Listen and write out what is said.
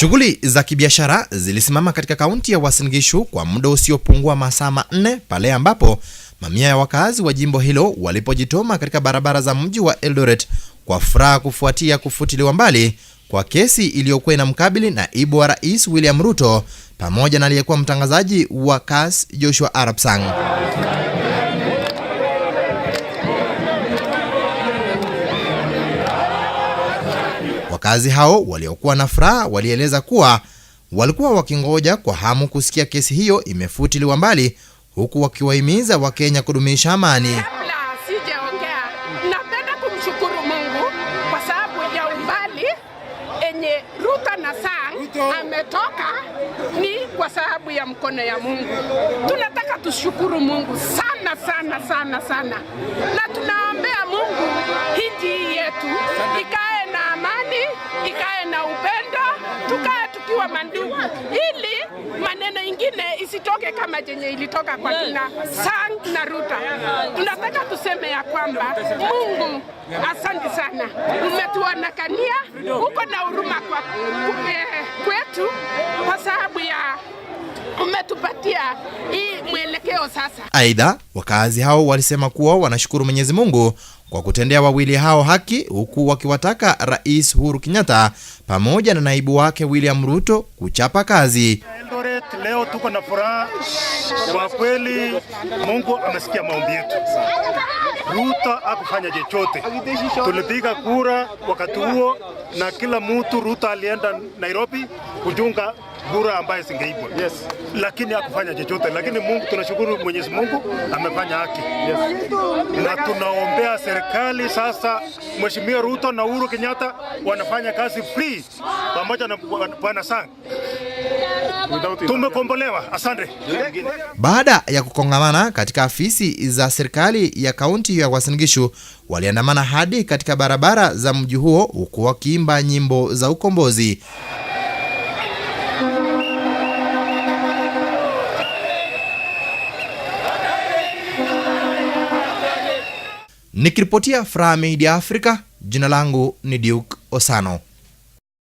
Shughuli za kibiashara zilisimama katika kaunti ya Uasin Gishu kwa muda usiopungua masaa 4 pale ambapo mamia ya wakazi wa jimbo hilo walipojitoma katika barabara za mji wa Eldoret kwa furaha kufuatia kufutiliwa mbali kwa kesi iliyokuwa inamkabili naibu wa rais William Ruto pamoja na aliyekuwa mtangazaji wa KAS Joshua Arap Sang. Wakazi hao waliokuwa na furaha walieleza kuwa walikuwa wakingoja kwa hamu kusikia kesi hiyo imefutiliwa mbali, huku wakiwahimiza Wakenya kudumisha amani. Kabla sijaongea, napenda kumshukuru Mungu kwa sababu ya umbali enye Ruto na Sang ametoka ni kwa sababu ya mkono ya Mungu. Tunataka tushukuru Mungu sana sana sana sana, na tunaombea Mungu hiji yetu ikae na amani, ikae na upendo, tukae tukiwa mandugu, ili maneno ingine isitoke kama jenye ilitoka kwa kina Sang na Ruto. Tunataka tuseme ya kwamba Mungu, asante sana, umetuonekania uko na huruma kwa kwetu kwa sababu ya umetupatia hii mwelekeo sasa. Aidha, wakazi hao walisema kuwa wanashukuru Mwenyezi Mungu kwa kutendea wawili hao haki, huku wakiwataka Rais Uhuru Kenyatta pamoja na naibu wake William Ruto kuchapa kazi. Eldoret, leo tuko na furaha kwa kweli. Mungu amesikia maombi yetu. Ruto hakufanya chochote. Tulipiga kura wakati huo na kila mtu, Ruto alienda Nairobi kujunga kura ambaye singeibwa. Yes. Lakini hakufanya chochote. Lakini Mungu, tunashukuru Mwenyezi Mungu amefanya haki. Yes. Na tunaombea serikali sasa, Mheshimiwa Ruto na Uhuru Kenyatta wanafanya kazi free pamoja na Bwana Sang. Tumekombolewa. Asante. Baada ya kukongamana katika afisi za serikali ya kaunti ya Uasin Gishu, waliandamana hadi katika barabara za mji huo huku wakiimba nyimbo za ukombozi. Nikiripotia Fra Media Africa, jina langu ni Duke Osano.